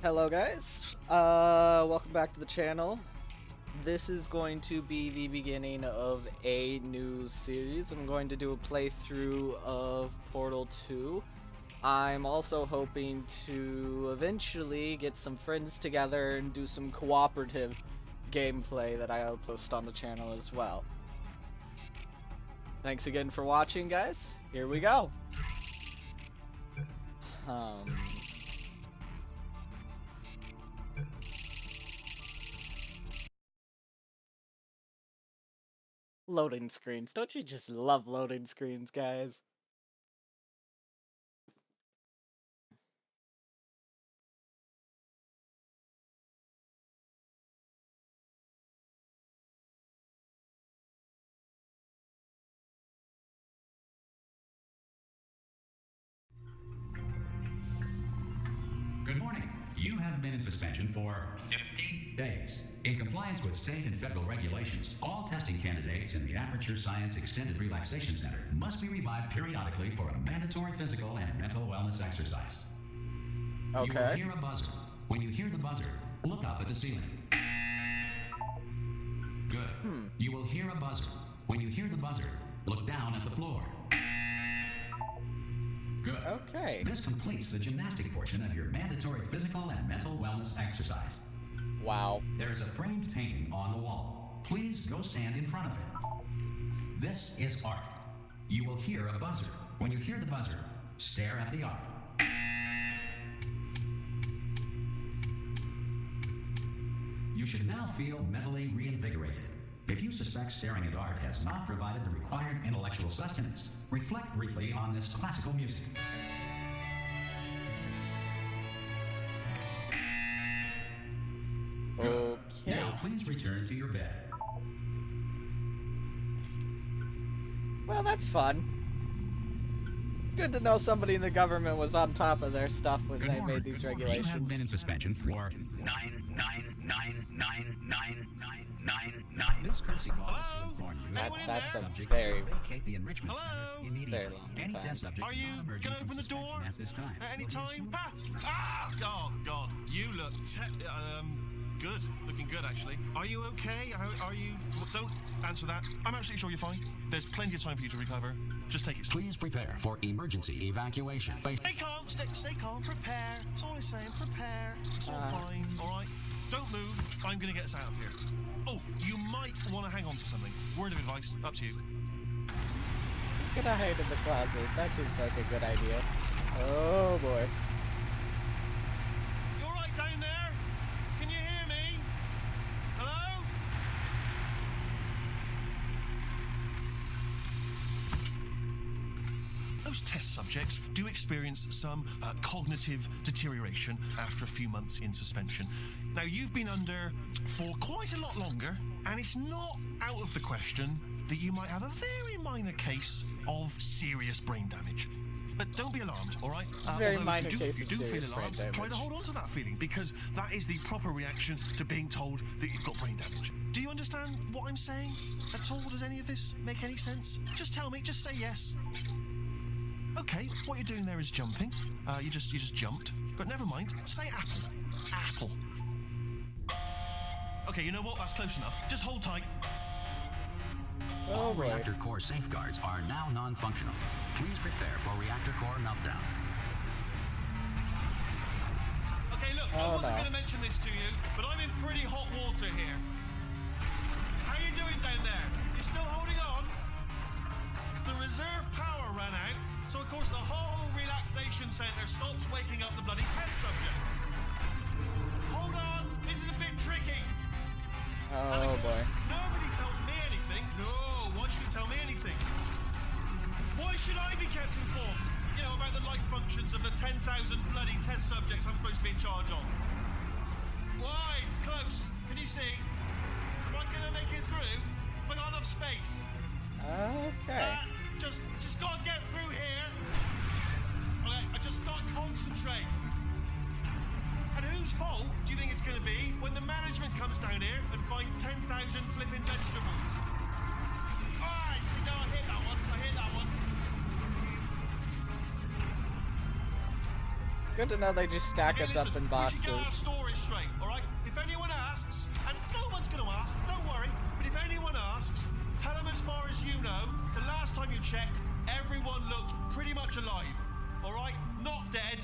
Hello guys, welcome back to the channel. This is going to be the beginning of a new series. I'm going to do a playthrough of Portal 2. I'm also hoping to eventually get some friends together and do some cooperative gameplay that I'll post on the channel as well. Thanks again for watching, guys. Here we go. Loading screens. Don't you just love loading screens, guys? Good morning. You have been in suspension for 50 days. In compliance with state and federal regulations, all testing candidates in the Aperture Science Extended Relaxation Center must be revived periodically for a mandatory physical and mental wellness exercise. Okay. You will hear a buzzer. When you hear the buzzer, look up at the ceiling. Good. You will hear a buzzer. When you hear the buzzer, look down at the floor. Good. Okay. This completes the gymnastic portion of your mandatory physical and mental wellness exercise. Wow. There is a framed painting on the wall. Please go stand in front of it. This is art. You will hear a buzzer. When you hear the buzzer, stare at the art. You should now feel mentally reinvigorated. If you suspect staring at art has not provided the required intellectual sustenance, reflect briefly on this classical music. Okay. Now please return to your bed. Well, that's fun. Good to know somebody in the government was on top of their stuff when they made these regulations. You have been in suspension for 9999999. This courtesy call is to inform you That's a subject very, to vacate the enrichment center immediately. very long Any time. test subject Are you emerging gonna from open the suspension door at this time. at any Will you time? assume- Oh God, you look good. Looking good, actually. Are you okay? Are you? Well, don't answer that. I'm absolutely sure you're fine. There's plenty of time for you to recover. Just take it slow. Please prepare for emergency evacuation. Stay calm. Stay calm. Prepare. That's all I'm saying. Prepare. It's all fine. All right. Don't move. I'm gonna get us out of here. Oh, you might want to hang on to something. Word of advice. Up to you. Gonna hide in the closet. That seems like a good idea. Oh boy. You all right down there? Can you hear me? Hello? Those test subjects do experience some cognitive deterioration after a few months in suspension. Now, you've been under for quite a lot longer, and it's not out of the question that you might have a very minor case of serious brain damage. But don't be alarmed, all right? Very Although minor if case you of do serious feel brain alarmed, try to damage. hold on to that feeling, because that is the proper reaction to being told that you've got brain damage. Do you understand what I'm saying at all? Does any of this make any sense? Just tell me, just say yes. Okay, what you're doing there is jumping. You just jumped. But never mind. Say apple. Apple. Okay, you know what? That's close enough. Just hold tight. All Oh boy. reactor core safeguards are now non-functional. Please prepare for reactor core meltdown. Okay, look, Oh, I wasn't no. going to mention this to you, but I'm in pretty hot water here. How you doing down there? You still holding on? The reserve power ran out, so of course the whole relaxation centre stops waking up the bloody test subjects. Hold on, this is a bit tricky. And Oh of course, boy. nobody tells me anything. No, why should you tell me anything? Why should I be kept informed? You know, about the life functions of the 10,000 bloody test subjects I'm supposed to be in charge of. Why? It's close. Can you see? Am I gonna make it through? Have I got enough space? Okay. Just gotta get through here. Okay, I just gotta concentrate. And whose fault do you think it's gonna be when the management comes down here and finds 10,000 flipping vegetables? Alright, see, now I hit that one. Good to know they just stack us up in We should get our boxes. story straight, alright? If anyone asks, and no one's gonna ask, don't worry, but if anyone asks, tell them as far as you know, the last time you checked, everyone looked pretty much alive. Alright? Not dead.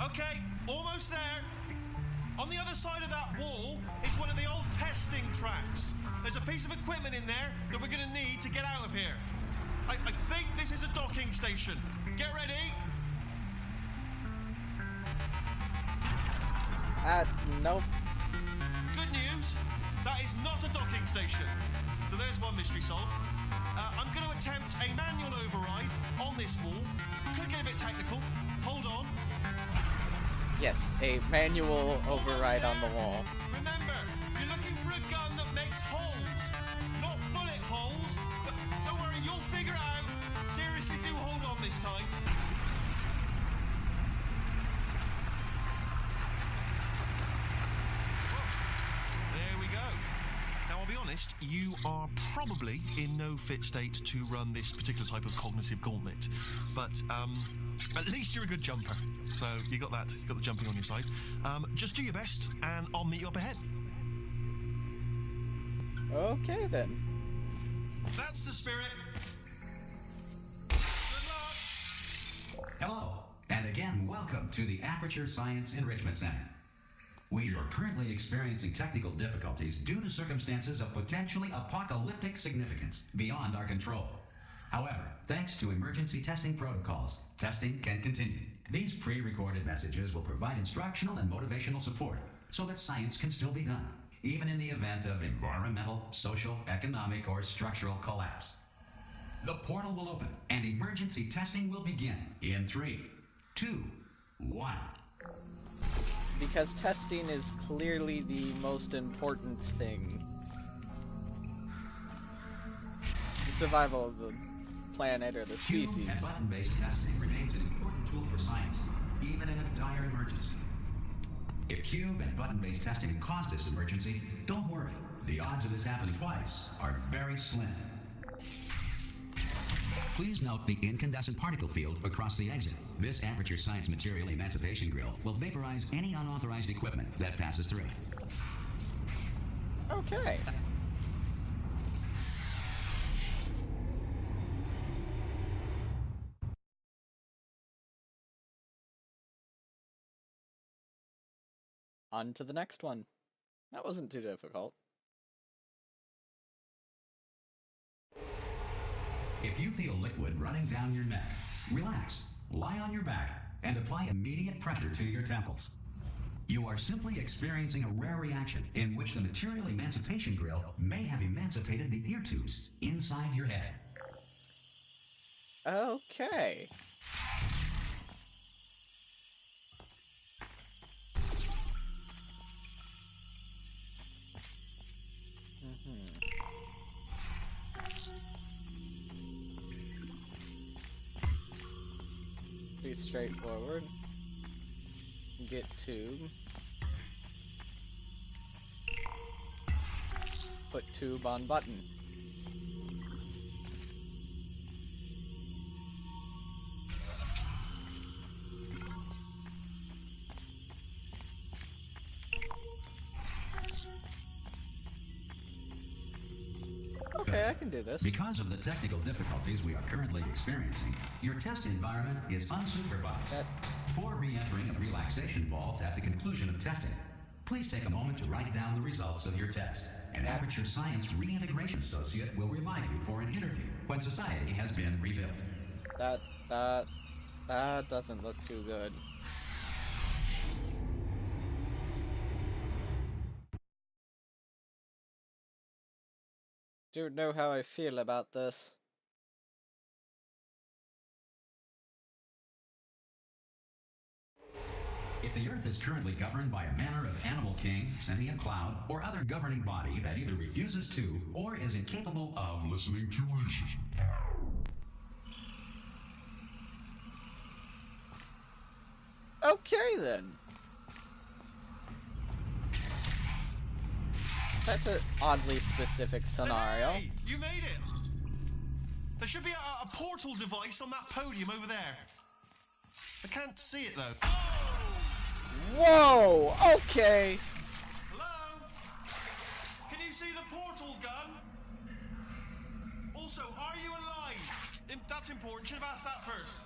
Okay, almost there. On the other side of that wall is one of the old testing tracks. There's a piece of equipment in there that we're gonna need to get out of here. I think this is a docking station. Get ready. Nope. Good news, that is not a docking station. So there's one mystery solved. I'm going to attempt a manual override on this wall. Could get a bit technical. Hold on. Yes, a manual override on the wall. Remember, you're looking for a gun that makes holes. Not bullet holes, but don't worry, you'll figure it out. Seriously, do hold on this time. There we go. Now, I'll be honest, you are probably in no fit state to run this particular type of cognitive gauntlet. But at least you're a good jumper. So you got that, you got the jumping on your side. Just do your best, and I'll meet you up ahead. Okay then. That's the spirit. Good luck. Hello, and again, welcome to the Aperture Science Enrichment Center. We are currently experiencing technical difficulties due to circumstances of potentially apocalyptic significance beyond our control. However, thanks to emergency testing protocols, testing can continue. These pre-recorded messages will provide instructional and motivational support so that science can still be done, even in the event of environmental, social, economic, or structural collapse. The portal will open and emergency testing will begin in 3, 2, 1. Because testing is clearly the most important thing. The survival of the planet or the Cube species. and button-based testing remains an important tool for science, even in a dire emergency. If cube and button-based testing caused this emergency, don't worry. The odds of this happening twice are very slim. Please note the incandescent particle field across the exit. This Aperture Science Material Emancipation Grill will vaporize any unauthorized equipment that passes through. Okay. On to the next one. That wasn't too difficult. If you feel liquid running down your neck, relax, lie on your back, and apply immediate pressure to your temples. You are simply experiencing a rare reaction in which the Material Emancipation Grill may have emancipated the ear tubes inside your head. Okay. Pretty straightforward. Get tube. Put tube on button. Okay, I can do this. Because of the technical difficulties we are currently experiencing, your test environment is unsupervised. Before re-entering a relaxation vault at the conclusion of testing, please take a moment to write down the results of your test. An Aperture Science Reintegration Associate will revive you for an interview when society has been rebuilt. That doesn't look too good. Don't know how I feel about this. If the Earth is currently governed by a manner of animal king, sentient cloud, or other governing body that either refuses to or is incapable of listening to reason. Okay then. That's an oddly specific scenario. Hey, you made it! There should be a portal device on that podium over there. I can't see it though. Whoa! Okay! Hello? Can you see the portal gun? Also, are you alive? That's important. Should have asked that first.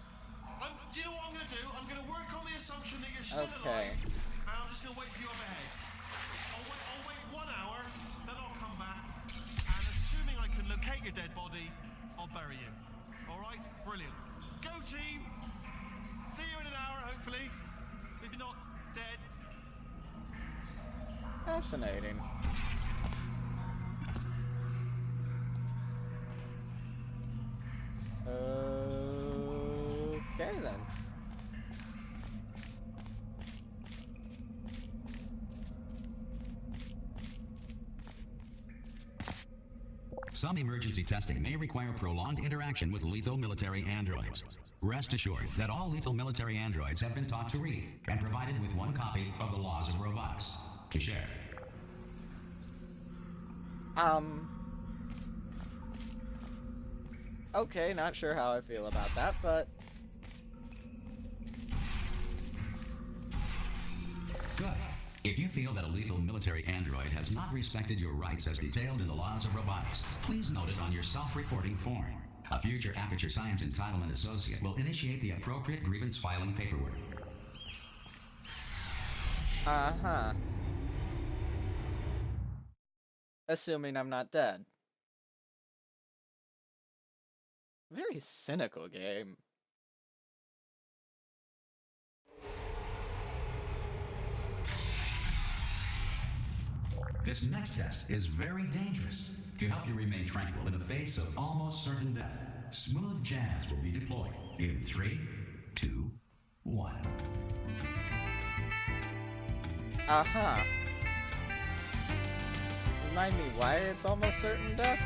Do you know what I'm going to do? I'm going to work on the assumption that you're still alive. And I'm just going to wait for you up ahead. I'll wait 1 hour, then I'll come back. And assuming I can locate your dead body, I'll bury you. Alright? Brilliant. Go team! See you in an hour, hopefully. If you're not dead. Fascinating. Okay then. Some emergency testing may require prolonged interaction with lethal military androids. Rest assured that all lethal military androids have been taught to read and provided with 1 copy of the Laws of Robotics to share. Okay, not sure how I feel about that, but... Good. If you feel that a lethal military android has not respected your rights as detailed in the Laws of Robotics, please note it on your self-reporting form. A future Aperture Science Entitlement Associate will initiate the appropriate grievance filing paperwork. Uh-huh. Assuming I'm not dead. Very cynical game. This next test is very dangerous. To help you remain tranquil in the face of almost certain death, smooth jazz will be deployed in 3, 2, 1. Uh-huh. Remind me why it's almost certain death?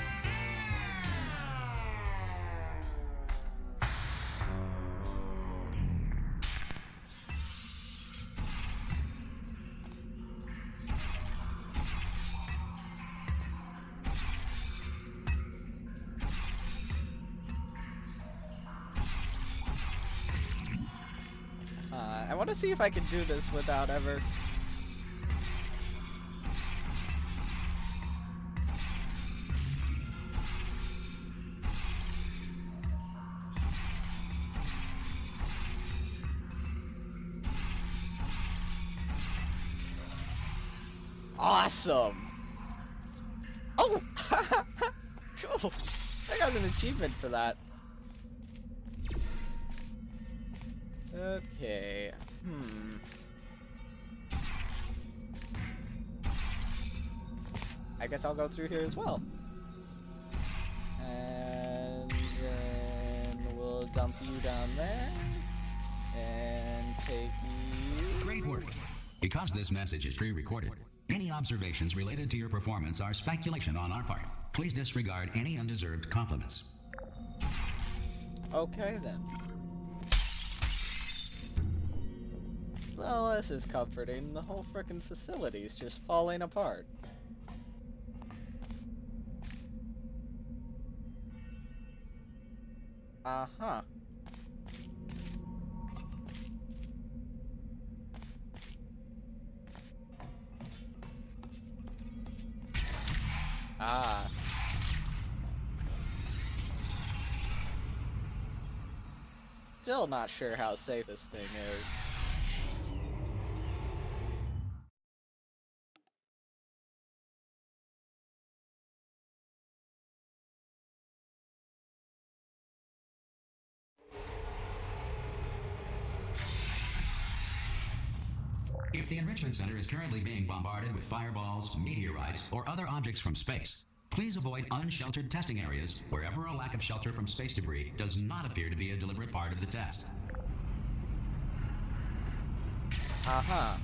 I want to see if I can do this without ever... Awesome! Oh! Cool! I got an achievement for that. Okay. I guess I'll go through here as well. And then we'll dump you down there. And take you... Great work! Because this message is pre-recorded, any observations related to your performance are speculation on our part. Please disregard any undeserved compliments. Okay then. Well, this is comforting. The whole frickin' facility's just falling apart. Uh-huh. Ah. Still not sure how safe this thing is. If the Enrichment Center is currently being bombarded with fireballs, meteorites, or other objects from space, please avoid unsheltered testing areas wherever a lack of shelter from space debris does not appear to be a deliberate part of the test. Uh-huh.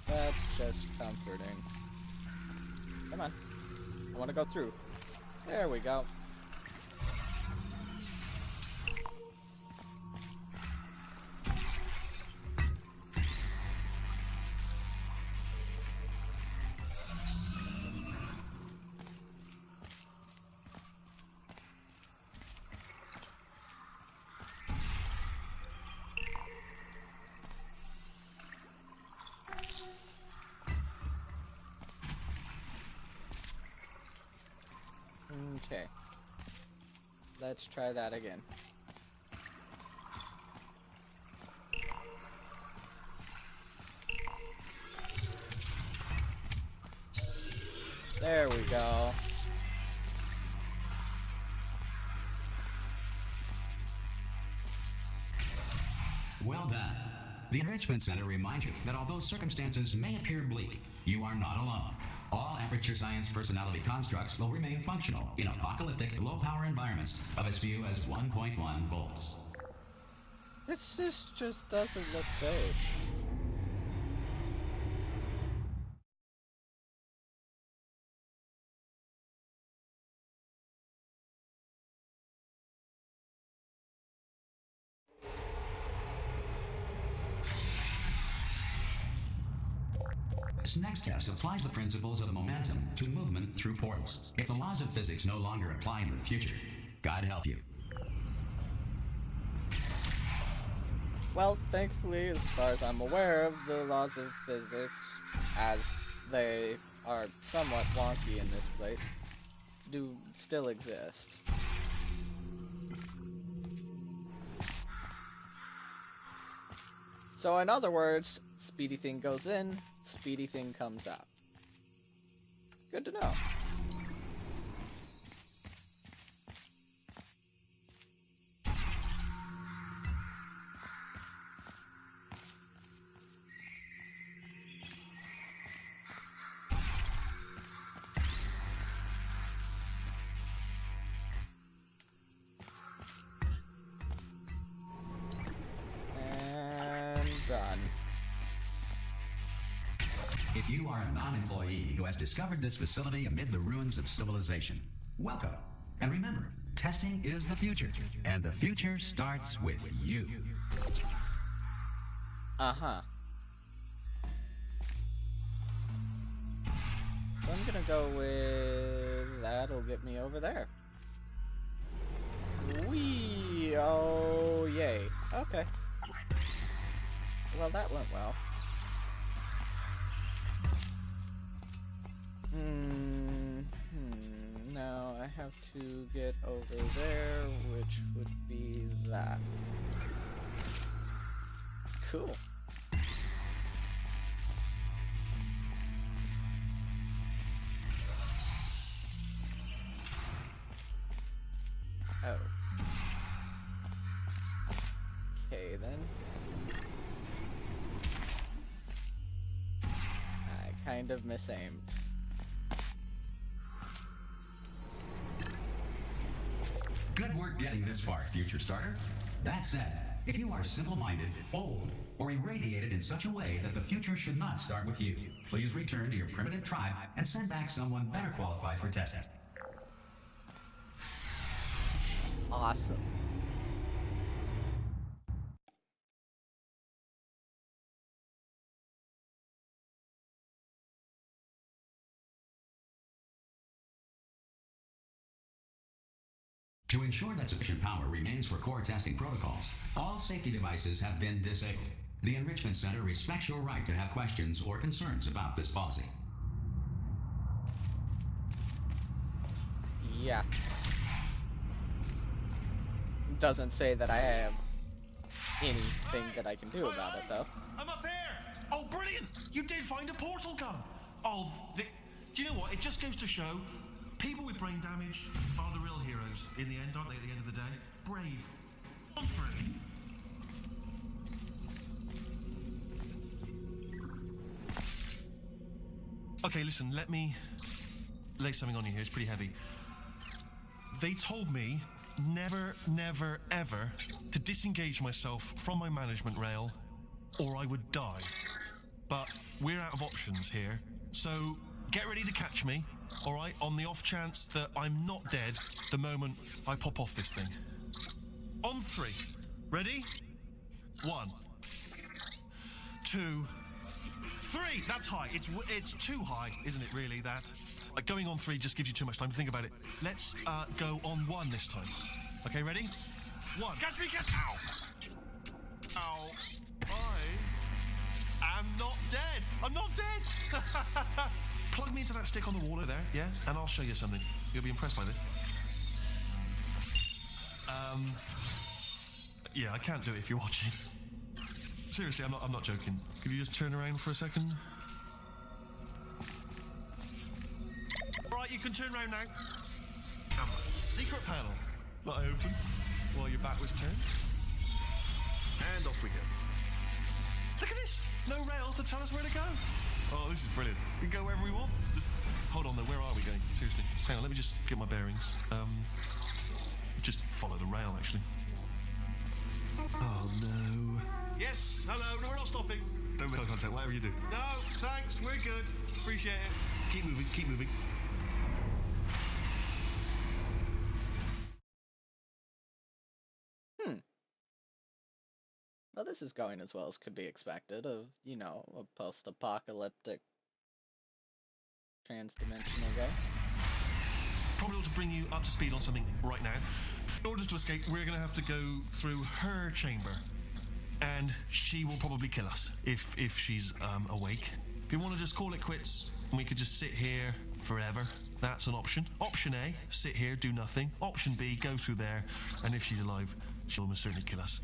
That's just comforting. Come on. I want to go through. There we go. Let's try that again. There we go. Well done. The Enrichment Center reminds you that although circumstances may appear bleak, you are not alone. All Aperture Science personality constructs will remain functional in apocalyptic, low-power environments of as few as 1.1 volts. This just doesn't look safe. This next test applies the principles of momentum to movement through portals. If the laws of physics no longer apply in the future, God help you. Well, thankfully, as far as I'm aware of, the laws of physics, as they are somewhat wonky in this place, do still exist. So in other words, speedy thing goes in, speedy thing comes out. Good to know. Done. If you are a non-employee who has discovered this facility amid the ruins of civilization, welcome. And remember, testing is the future, and the future starts with you. Uh-huh. So I'm gonna go with... that'll get me over there. Whee! Oh, yay. Okay. Well, that went well. Now I have to get over there, which would be that. Cool. Oh. Okay, then. I kind of misaimed. Good work getting this far, Future Starter. That said, if you are simple-minded, old, or irradiated in such a way that the future should not start with you, please return to your primitive tribe and send back someone better qualified for testing. Awesome. To ensure that sufficient power remains for core testing protocols, all safety devices have been disabled. The Enrichment Center respects your right to have questions or concerns about this policy. Yeah. Doesn't say that I have anything that I can do about it, though. I'm up here! Oh, brilliant! You did find a portal gun! Oh, do you know what? It just goes to show people with brain damage are the real heroes in the end, aren't they, at the end of the day? Brave. On through. Okay, listen, let me lay something on you here. It's pretty heavy. They told me never, never, ever to disengage myself from my management rail or I would die. But we're out of options here, so get ready to catch me, all right, on the off chance that I'm not dead the moment I pop off this thing. On three. Ready? 1, 2, 3. That's high. It's too high, isn't it, really, that? Going on 3 just gives you too much time to think about it. Let's go on 1 this time. Okay, ready? 1. Catch me, catch... Ow! Ow. I am not dead. I'm not dead. Plug me into that stick on the wall over there, yeah? And I'll show you something. You'll be impressed by this. Yeah, I can't do it if you're watching. Seriously, I'm not joking. Could you just turn around for a second? Right, you can turn around now. Camera. Secret panel. That I open while your back was turned. And off we go. Look at this! No rail to tell us where to go. Oh, this is brilliant. We can go wherever we want. Just hold on though, where are we going? Seriously. Hang on, let me just get my bearings. Just follow the rail, actually. Oh no. Yes, hello, no, we're not stopping. Don't make eye contact, whatever you do. No, thanks, we're good. Appreciate it. Keep moving, keep moving. Well, this is going as well as could be expected of, you know, a post-apocalyptic trans-dimensional game. Probably ought to bring you up to speed on something right now. In order to escape, we're going to have to go through her chamber. And she will probably kill us if she's awake. If you want to just call it quits, and we could just sit here forever, that's an option. Option A, sit here, do nothing. Option B, go through there, and if she's alive, she'll almost certainly kill us.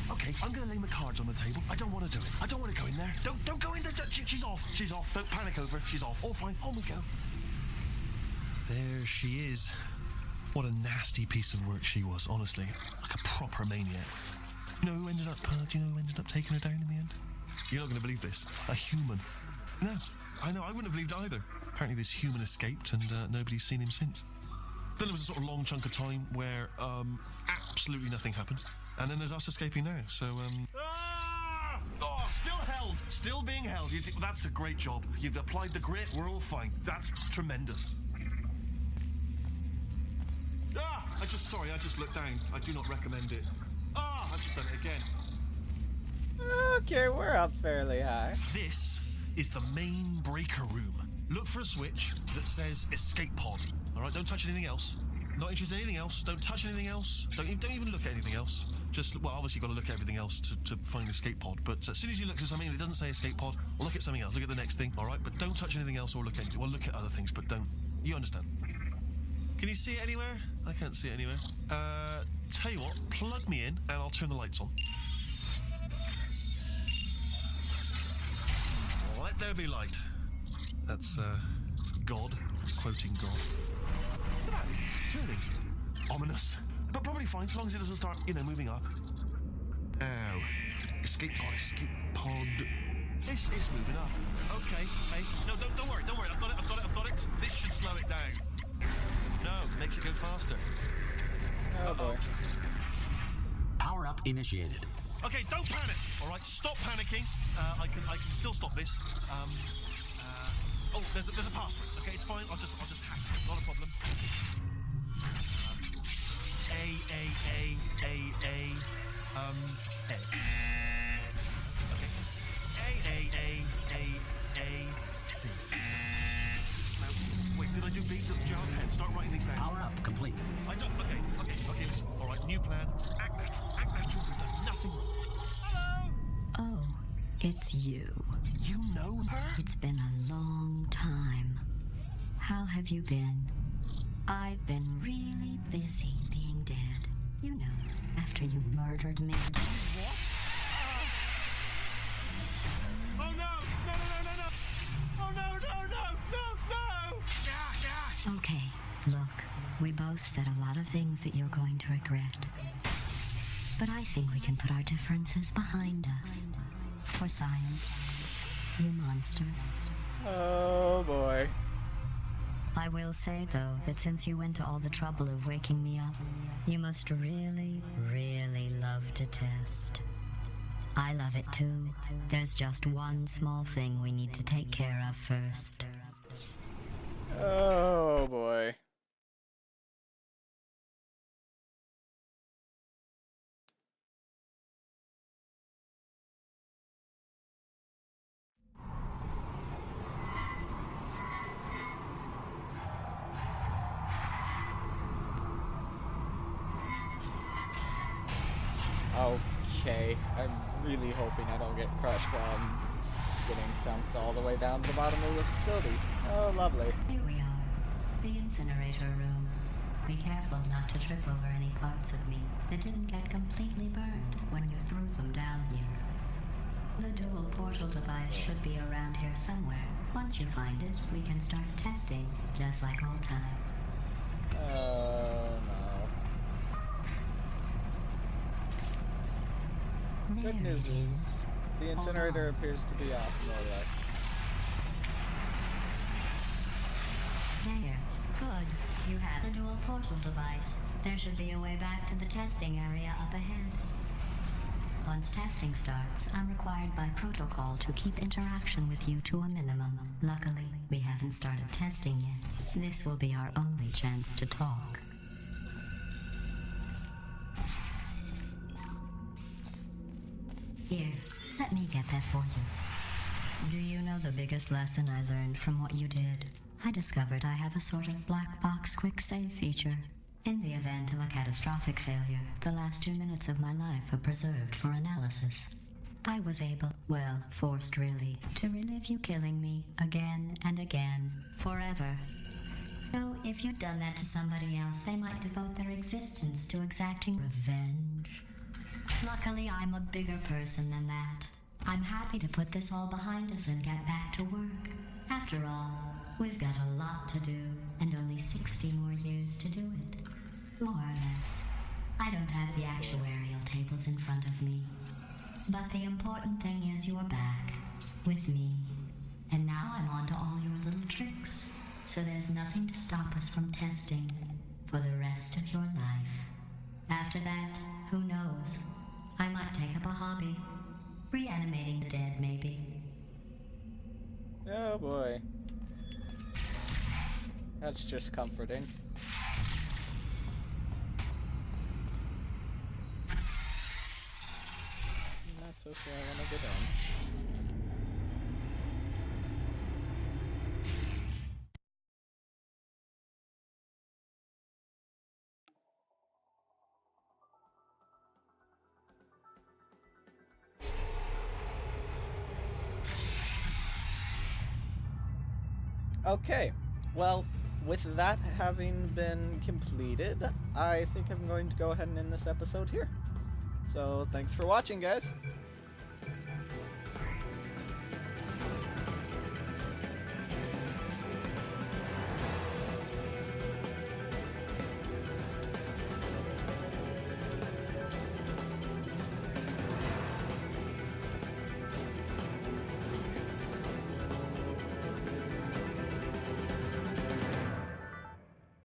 Okay, I'm going to lay my cards on the table. I don't want to do it. I don't want to go in there. Don't go in there. She's off. She's off. Don't panic over. She's off. All fine. On we go. There she is. What a nasty piece of work she was, honestly. Like a proper maniac. You know who ended up taking her down in the end? You're not going to believe this. A human. No, I know. I wouldn't have believed it either. Apparently this human escaped and nobody's seen him since. Then there was a sort of long chunk of time where absolutely nothing happened. And then there's us escaping now, so, Ah! Oh, still held! Still being held. That's a great job. You've applied the grit, we're all fine. That's tremendous. Ah! I just looked down. I do not recommend it. Ah! I've just done it again. Okay, we're up fairly high. This is the main breaker room. Look for a switch that says escape pod. Alright, don't touch anything else. Not interested in anything else. Don't touch anything else. Don't even look at anything else. Just, well, obviously you've got to look at everything else to find escape pod. But as soon as you look at something and it doesn't say escape pod, look at something else. Look at the next thing, all right? But don't touch anything else or look at anything. Well, look at other things, but don't. You understand? Can you see it anywhere? I can't see it anywhere. Tell you what, plug me in and I'll turn the lights on. Let there be light. That's, God. It's quoting God. Look at that. Turning. Ominous. But probably fine, as long as it doesn't start, moving up. Ow. Escape pod. It's moving up. Okay, hey. No, don't worry. I've got it. This should slow it down. No, makes it go faster. Oh boy. Power up initiated. Okay, don't panic. All right, stop panicking. I can still stop this. Oh, there's a password. Okay, it's fine. I'll just hack it. Not a problem. A. Okay. C. Now, wait, did I do B? Jump ahead. Start writing these down. Power up complete. I don't. Okay. Listen. All right, new plan. Act natural. We've done nothing wrong. Hello. Oh, it's you. You know her? It's been a long time. How have you been? I've been really busy being dead. You know, after you murdered me. What? Oh no! Oh no! Okay, look, we both said a lot of things that you're going to regret. But I think we can put our differences behind us. For science, you monster. Oh boy. I will say, though, that since you went to all the trouble of waking me up, you must really, really love to test. I love it too. There's just one small thing we need to take care of first. Oh boy. Okay, I'm really hoping I don't get crushed while I'm getting dumped all the way down to the bottom of the facility. Oh, lovely. Here we are, the incinerator room. Be careful not to trip over any parts of me that didn't get completely burned when you threw them down here. The dual portal device should be around here somewhere. Once you find it, we can start testing, just like old times. Oh no. There Good news it is. The incinerator appears to be off, more or less. There. Good. You have a dual portal device. There should be a way back to the testing area up ahead. Once testing starts, I'm required by protocol to keep interaction with you to a minimum. Luckily, we haven't started testing yet. This will be our only chance to talk. Here, let me get that for you. Do you know the biggest lesson I learned from what you did? I discovered I have a sort of black box quick save feature. In the event of a catastrophic failure, the last 2 minutes of my life are preserved for analysis. I was able, well, forced really, to relive you killing me again and again, forever. So, if you'd done that to somebody else, they might devote their existence to exacting revenge. Luckily, I'm a bigger person than that. I'm happy to put this all behind us and get back to work. After all, we've got a lot to do, and only 60 more years to do it. More or less. I don't have the actuarial tables in front of me. But the important thing is you're back, with me. And now I'm on to all your little tricks. So there's nothing to stop us from testing for the rest of your life. After that, who knows? I might take up a hobby. Reanimating the dead, maybe. Oh boy. That's just comforting. That's okay, I wanna go down. Okay, well, with that having been completed, I think I'm going to go ahead and end this episode here. So, thanks for watching, guys.